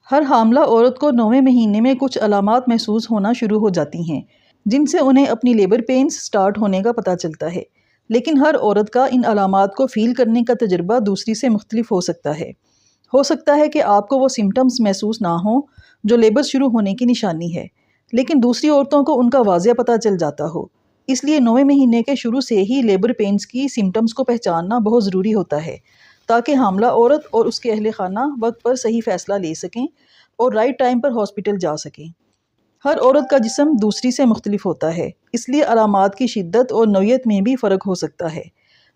ہر حاملہ عورت کو 9ویں مہینے میں کچھ علامات محسوس ہونا شروع ہو جاتی ہیں جن سے انہیں اپنی لیبر پینز سٹارٹ ہونے کا پتہ چلتا ہے، لیکن ہر عورت کا ان علامات کو فیل کرنے کا تجربہ دوسری سے مختلف ہو سکتا ہے۔ ہو سکتا ہے کہ آپ کو وہ سمٹمز محسوس نہ ہوں جو لیبر شروع ہونے کی نشانی ہے، لیکن دوسری عورتوں کو ان کا واضح پتہ چل جاتا ہو۔ اس لیے 9ویں مہینے کے شروع سے ہی لیبر پینز کی سمٹمز کو پہچاننا بہت ضروری ہوتا ہے تاکہ حاملہ عورت اور اس کے اہل خانہ وقت پر صحیح فیصلہ لے سکیں اور رائٹ ٹائم پر ہاسپٹل جا سکیں۔ ہر عورت کا جسم دوسری سے مختلف ہوتا ہے، اس لیے علامات کی شدت اور نوعیت میں بھی فرق ہو سکتا ہے۔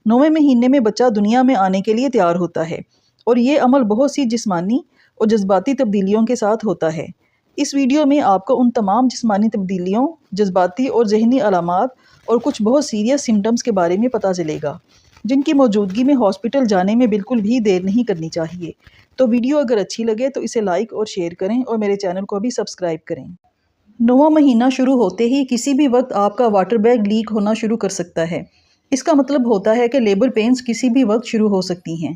9ویں مہینے میں بچہ دنیا میں آنے کے لیے تیار ہوتا ہے اور یہ عمل بہت سی جسمانی اور جذباتی تبدیلیوں کے ساتھ ہوتا ہے۔ اس ویڈیو میں آپ کو ان تمام جسمانی تبدیلیوں، جذباتی اور ذہنی علامات اور کچھ بہت سیریس سمٹمز کے بارے میں پتہ چلے گا جن کی موجودگی میں ہاسپٹل جانے میں بالکل بھی دیر نہیں کرنی چاہیے۔ تو ویڈیو اگر اچھی لگے تو اسے لائک اور شیئر کریں اور میرے چینل کو بھی سبسکرائب کریں۔ 9واں مہینہ شروع ہوتے ہی کسی بھی وقت آپ کا واٹر بیگ لیک ہونا شروع کر سکتا ہے۔ اس کا مطلب ہوتا ہے کہ لیبر پینز کسی بھی وقت شروع ہو سکتی ہیں۔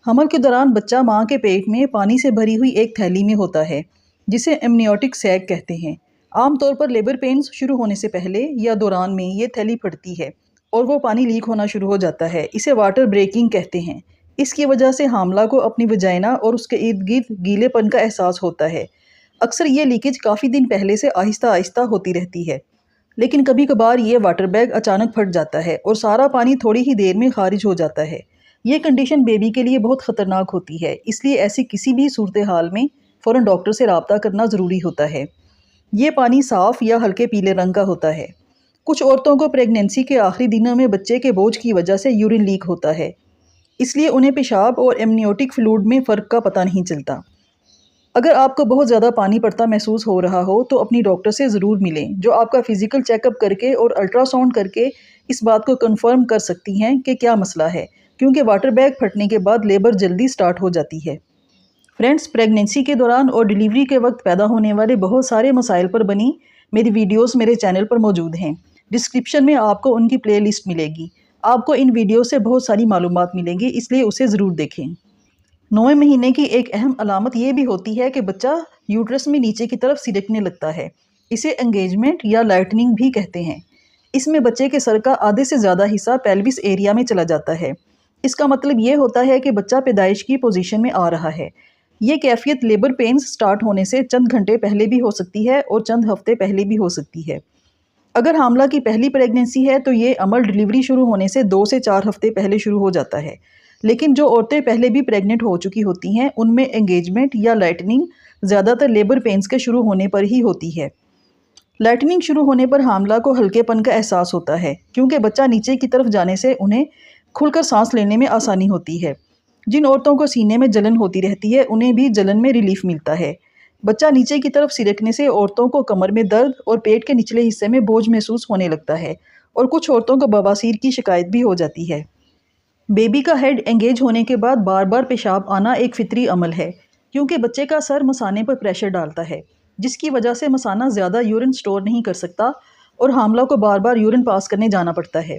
حمل کے دوران بچہ ماں کے پیٹ میں پانی سے بھری ہوئی ایک تھیلی میں ہوتا ہے جسے ایمنیوٹک سیک کہتے ہیں۔ عام طور پر لیبر پینز شروع ہونے سے پہلے یا دوران میں یہ تھیلی پھٹتی ہے اور وہ پانی لیک ہونا شروع ہو جاتا ہے۔ اسے واٹر بریکنگ کہتے ہیں۔ اس کی وجہ سے حاملہ کو اپنی وجائنا اور اس کے ارد گرد گیلے پن کا احساس ہوتا ہے۔ اکثر یہ لیکیج کافی دن پہلے سے آہستہ آہستہ ہوتی رہتی ہے، لیکن کبھی کبھار یہ واٹر بیگ اچانک پھٹ جاتا ہے اور سارا پانی تھوڑی ہی دیر میں خارج ہو جاتا ہے۔ یہ کنڈیشن بیبی کے لیے بہت خطرناک ہوتی ہے، اس لیے ایسی کسی بھی صورتحال میں فوراً ڈاکٹر سے رابطہ کرنا ضروری ہوتا ہے۔ یہ پانی صاف یا ہلکے پیلے رنگ کا ہوتا ہے۔ کچھ عورتوں کو پریگنینسی کے آخری دنوں میں بچے کے بوجھ کی وجہ سے یورین لیک ہوتا ہے، اس لیے انہیں پیشاب اور ایمنیوٹک فلوئڈ میں فرق کا پتہ نہیں چلتا۔ اگر آپ کو بہت زیادہ پانی پڑتا محسوس ہو رہا ہو تو اپنی ڈاکٹر سے ضرور ملیں، جو آپ کا فزیکل چیک اپ کر کے اور الٹرا ساؤنڈ کر کے اس بات کو کنفرم کر سکتی ہیں کہ کیا مسئلہ ہے، کیونکہ واٹر بیگ پھٹنے کے بعد لیبر جلدی سٹارٹ ہو جاتی ہے۔ فرینڈز، پریگنینسی کے دوران اور ڈیلیوری کے وقت پیدا ہونے والے بہت سارے مسائل پر بنی میری ویڈیوز میرے چینل پر موجود ہیں۔ ڈسکرپشن میں آپ کو ان کی پلے لسٹ ملے گی۔ آپ کو ان ویڈیو سے بہت ساری معلومات ملیں گی، اس لیے اسے ضرور دیکھیں۔ 9ویں مہینے کی ایک اہم علامت یہ بھی ہوتی ہے کہ بچہ یوٹرس میں نیچے کی طرف سرکنے لگتا ہے۔ اسے انگیجمنٹ یا لائٹننگ بھی کہتے ہیں۔ اس میں بچے کے سر کا آدھے سے زیادہ حصہ پیلوس ایریا میں چلا جاتا ہے۔ اس کا مطلب یہ ہوتا ہے کہ بچہ پیدائش کی پوزیشن میں آ رہا ہے۔ یہ کیفیت لیبر پینز سٹارٹ ہونے سے چند گھنٹے پہلے بھی ہو سکتی ہے اور چند ہفتے پہلے بھی ہو سکتی ہے۔ اگر حاملہ کی پہلی پریگنینسی ہے تو یہ عمل ڈیلیوری شروع ہونے سے 2 سے 4 ہفتے پہلے شروع ہو جاتا ہے، لیکن جو عورتیں پہلے بھی پریگننٹ ہو چکی ہوتی ہیں ان میں انگیجمنٹ یا لائٹننگ زیادہ تر لیبر پینز کے شروع ہونے پر ہی ہوتی ہے۔ لائٹننگ شروع ہونے پر حاملہ کو ہلکے پن کا احساس ہوتا ہے، کیونکہ بچہ نیچے کی طرف جانے سے انہیں کھل کر سانس لینے میں آسانی ہوتی ہے۔ جن عورتوں کو سینے میں جلن ہوتی رہتی ہے انہیں بھی جلن میں ریلیف ملتا ہے۔ بچہ نیچے کی طرف سرکنے سے عورتوں کو کمر میں درد اور پیٹ کے نچلے حصے میں بوجھ محسوس ہونے لگتا ہے اور کچھ عورتوں کو بواسیر کی شکایت بھی ہو جاتی ہے۔ بیبی کا ہیڈ انگیج ہونے کے بعد بار بار پیشاب آنا ایک فطری عمل ہے، کیونکہ بچے کا سر مثانے پر پریشر ڈالتا ہے، جس کی وجہ سے مثانہ زیادہ یورین سٹور نہیں کر سکتا اور حاملہ کو بار بار یورین پاس کرنے جانا پڑتا ہے۔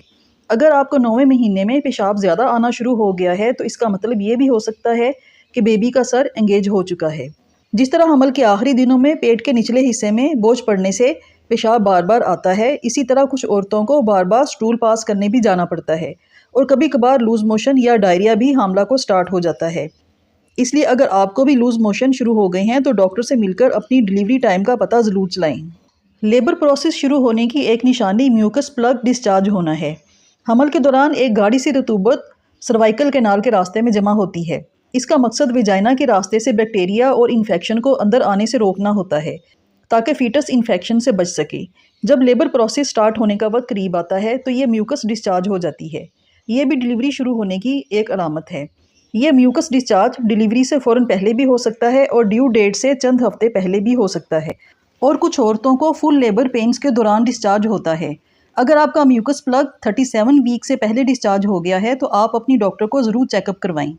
اگر آپ کو 9ویں مہینے میں پیشاب زیادہ آنا شروع ہو گیا ہے تو اس کا مطلب یہ بھی ہو سکتا ہے کہ بیبی کا سر انگیج ہو چکا ہے۔ جس طرح حمل کے آخری دنوں میں پیٹ کے نچلے حصے میں بوجھ پڑنے سے پیشاب بار بار آتا ہے، اسی طرح کچھ عورتوں کو بار بار سٹول پاس کرنے بھی جانا پڑتا ہے اور کبھی کبھار لوز موشن یا ڈائریا بھی حاملہ کو سٹارٹ ہو جاتا ہے۔ اس لیے اگر آپ کو بھی لوز موشن شروع ہو گئے ہیں تو ڈاکٹر سے مل کر اپنی ڈیلیوری ٹائم کا پتہ ضرور چلائیں۔ لیبر پروسیس شروع ہونے کی ایک نشانی میوکس پلگ ڈسچارج ہونا ہے۔ حمل کے دوران ایک گاڑھی سی رطوبت سروائیکل کینال کے راستے میں جمع ہوتی ہے۔ اس کا مقصد ویجائنا کے راستے سے بیکٹیریا اور انفیکشن کو اندر آنے سے روکنا ہوتا ہے تاکہ فیٹس انفیکشن سے بچ سکے۔ جب لیبر پروسیس سٹارٹ ہونے کا وقت قریب آتا ہے تو یہ میوکس ڈسچارج ہو جاتی ہے۔ یہ بھی ڈیلیوری شروع ہونے کی ایک علامت ہے۔ یہ میوکس ڈسچارج ڈیلیوری سے فوراً پہلے بھی ہو سکتا ہے اور ڈیو ڈیٹ سے چند ہفتے پہلے بھی ہو سکتا ہے، اور کچھ عورتوں کو فل لیبر پینز کے دوران ڈسچارج ہوتا ہے۔ اگر آپ کا میوکس پلگ 37 ویک سے پہلے ڈسچارج ہو گیا ہے تو آپ اپنی ڈاکٹر کو ضرور چیک اپ کروائیں،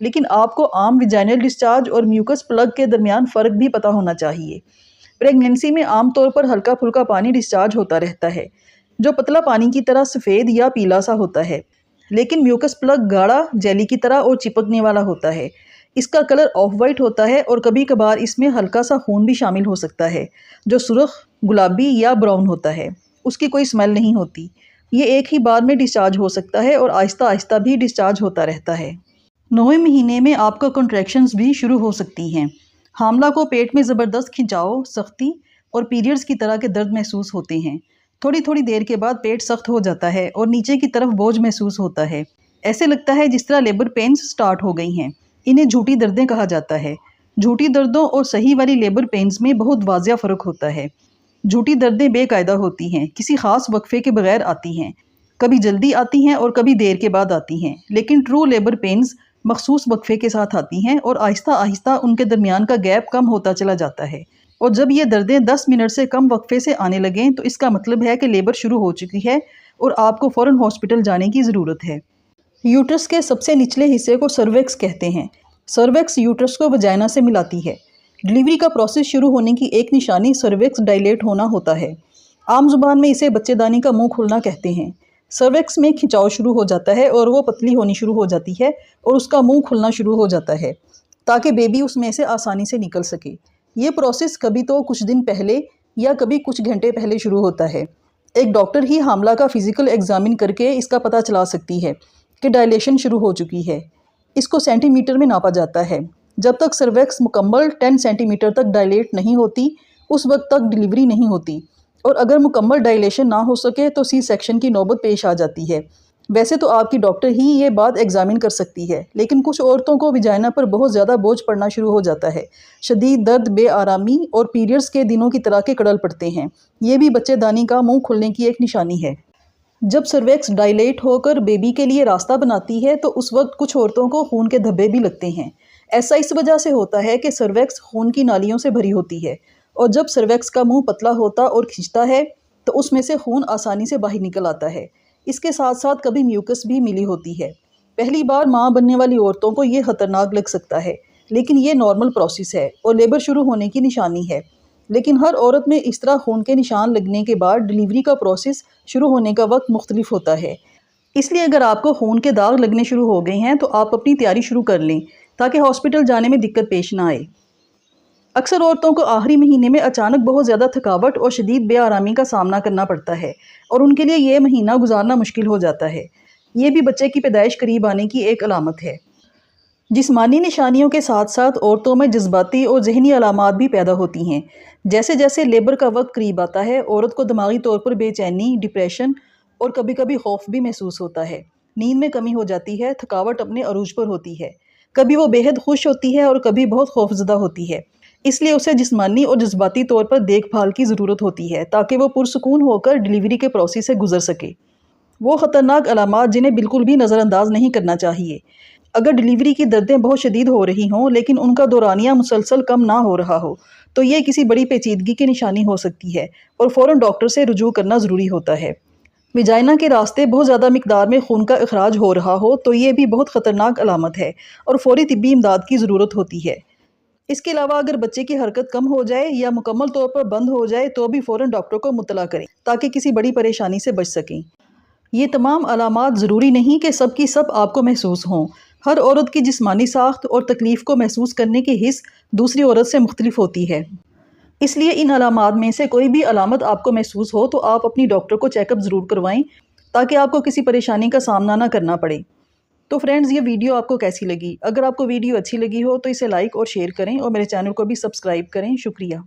لیکن آپ کو عام ویجائنل ڈسچارج اور میوکس پلگ کے درمیان فرق بھی پتہ ہونا چاہیے۔ پریگنینسی میں عام طور پر ہلکا پھلکا پانی ڈسچارج ہوتا رہتا ہے جو پتلا پانی کی طرح سفید یا پیلا سا ہوتا ہے، لیکن میوکس پلگ گاڑھا جیلی کی طرح اور چپکنے والا ہوتا ہے۔ اس کا کلر آف وائٹ ہوتا ہے اور کبھی کبھار اس میں ہلکا سا خون بھی شامل ہو سکتا ہے جو سرخ، گلابی یا براؤن ہوتا ہے۔ اس کی کوئی اسمیل نہیں ہوتی۔ یہ ایک ہی بار میں ڈسچارج ہو سکتا ہے اور آہستہ آہستہ بھی ڈسچارج ہوتا رہتا ہے۔ 9ویں مہینے میں آپ کا کنٹریکشنز بھی شروع ہو سکتی ہیں۔ حاملہ کو پیٹ میں زبردست کھنچاؤ، سختی اور پیریڈز کی طرح کے درد محسوس ہوتے ہیں۔ تھوڑی تھوڑی دیر کے بعد پیٹ سخت ہو جاتا ہے اور نیچے کی طرف بوجھ محسوس ہوتا ہے۔ ایسے لگتا ہے جس طرح لیبر پینز سٹارٹ ہو گئی ہیں۔ انہیں جھوٹی دردیں کہا جاتا ہے۔ جھوٹی دردوں اور صحیح والی لیبر پینز میں بہت واضح فرق ہوتا ہے۔ جھوٹی دردیں بے قاعدہ ہوتی ہیں، کسی خاص وقفے کے بغیر آتی ہیں، کبھی جلدی آتی ہیں اور کبھی دیر کے بعد آتی ہیں، لیکن ٹرو لیبر پینز مخصوص وقفے کے ساتھ آتی ہیں اور آہستہ آہستہ ان کے درمیان کا گیپ کم ہوتا چلا جاتا ہے، اور جب یہ دردیں 10 منٹ سے کم وقفے سے آنے لگیں تو اس کا مطلب ہے کہ لیبر شروع ہو چکی ہے اور آپ کو فوراً ہاسپٹل جانے کی ضرورت ہے۔ یوٹرس کے سب سے نچلے حصے کو سرویکس کہتے ہیں۔ سرویکس یوٹرس کو وجائنا سے ملاتی ہے۔ ڈلیوری کا پروسیس شروع ہونے کی ایک نشانی سرویکس ڈائلیٹ ہونا ہوتا ہے۔ عام زبان میں اسے بچے دانی کا منہ کھلنا کہتے ہیں۔ سرویکس میں کھنچاؤ شروع ہو جاتا ہے اور وہ پتلی ہونی شروع ہو جاتی ہے اور اس کا منہ کھلنا شروع ہو جاتا ہے تاکہ بیبی اس میں سے آسانی سے نکل سکے۔ یہ پروسیس کبھی تو کچھ دن پہلے یا کبھی کچھ گھنٹے پہلے شروع ہوتا ہے۔ ایک ڈاکٹر ہی حاملہ کا فزیکل ایگزامن کر کے اس کا پتہ چلا سکتی ہے کہ ڈائلیشن شروع ہو چکی ہے۔ اس کو سینٹی میٹر میں ناپا جاتا ہے۔ جب تک سرویکس مکمل 10 سینٹی میٹر تک ڈائلیٹ نہیں ہوتی اس وقت تک ڈلیوری نہیں ہوتی، اور اگر مکمل ڈائلیشن نہ ہو سکے تو سی سیکشن کی نوبت پیش آ جاتی ہے۔ ویسے تو آپ کی ڈاکٹر ہی یہ بات ایگزامن کر سکتی ہے، لیکن کچھ عورتوں کو وجائنا پر بہت زیادہ بوجھ پڑنا شروع ہو جاتا ہے، شدید درد، بے آرامی اور پیریڈز کے دنوں کی طرح کے کڑل پڑتے ہیں۔ یہ بھی بچے دانی کا منہ کھلنے کی ایک نشانی ہے۔ جب سرویکس ڈائلیٹ ہو کر بیبی کے لیے راستہ بناتی ہے تو اس وقت کچھ عورتوں کو خون کے دھبے بھی لگتے ہیں۔ ایسا اس وجہ سے ہوتا ہے کہ سرویکس خون کی نالیوں سے بھری ہوتی ہے، اور جب سرویکس کا منہ پتلا ہوتا اور کھنچتا ہے تو اس میں سے خون آسانی سے باہر نکل آتا ہے۔ اس کے ساتھ ساتھ کبھی میوکس بھی ملی ہوتی ہے۔ پہلی بار ماں بننے والی عورتوں کو یہ خطرناک لگ سکتا ہے، لیکن یہ نارمل پروسیس ہے اور لیبر شروع ہونے کی نشانی ہے۔ لیکن ہر عورت میں اس طرح خون کے نشان لگنے کے بعد ڈلیوری کا پروسیس شروع ہونے کا وقت مختلف ہوتا ہے۔ اس لیے اگر آپ کو خون کے داغ لگنے شروع ہو گئے ہیں تو آپ اپنی تیاری شروع کر لیں تاکہ ہاسپٹل جانے میں دقت پیش نہ آئے۔ اکثر عورتوں کو آخری مہینے میں اچانک بہت زیادہ تھکاوٹ اور شدید بے آرامی کا سامنا کرنا پڑتا ہے، اور ان کے لیے یہ مہینہ گزارنا مشکل ہو جاتا ہے۔ یہ بھی بچے کی پیدائش قریب آنے کی ایک علامت ہے۔ جسمانی نشانیوں کے ساتھ ساتھ عورتوں میں جذباتی اور ذہنی علامات بھی پیدا ہوتی ہیں۔ جیسے جیسے لیبر کا وقت قریب آتا ہے، عورت کو دماغی طور پر بے چینی، ڈپریشن اور کبھی کبھی خوف بھی محسوس ہوتا ہے۔ نیند میں کمی ہو جاتی ہے، تھکاوٹ اپنے عروج پر ہوتی ہے۔ کبھی وہ بے حد خوش ہوتی ہے اور کبھی بہت خوفزدہ ہوتی ہے۔ اس لیے اسے جسمانی اور جذباتی طور پر دیکھ بھال کی ضرورت ہوتی ہے تاکہ وہ پرسکون ہو کر ڈلیوری کے پروسیس سے گزر سکے۔ وہ خطرناک علامات جنہیں بالکل بھی نظر انداز نہیں کرنا چاہیے۔ اگر ڈلیوری کی دردیں بہت شدید ہو رہی ہوں لیکن ان کا دورانیہ مسلسل کم نہ ہو رہا ہو تو یہ کسی بڑی پیچیدگی کی نشانی ہو سکتی ہے اور فوراً ڈاکٹر سے رجوع کرنا ضروری ہوتا ہے۔ وجائنا کے راستے بہت زیادہ مقدار میں خون کا اخراج ہو رہا ہو تو یہ بھی بہت خطرناک علامت ہے اور فوری طبی امداد کی ضرورت ہوتی ہے۔ اس کے علاوہ اگر بچے کی حرکت کم ہو جائے یا مکمل طور پر بند ہو جائے تو بھی فوراً ڈاکٹر کو مطلع کریں تاکہ کسی بڑی پریشانی سے بچ سکیں۔ یہ تمام علامات ضروری نہیں کہ سب کی سب آپ کو محسوس ہوں۔ ہر عورت کی جسمانی ساخت اور تکلیف کو محسوس کرنے کی حس دوسری عورت سے مختلف ہوتی ہے۔ اس لیے ان علامات میں سے کوئی بھی علامت آپ کو محسوس ہو تو آپ اپنی ڈاکٹر کو چیک اپ ضرور کروائیں تاکہ آپ کو کسی پریشانی کا سامنا نہ کرنا پڑے۔ تو فرینڈز، یہ ویڈیو آپ کو کیسی لگی؟ اگر آپ کو ویڈیو اچھی لگی ہو تو اسے لائک اور شیئر کریں اور میرے چینل کو بھی سبسکرائب کریں۔ شکریہ۔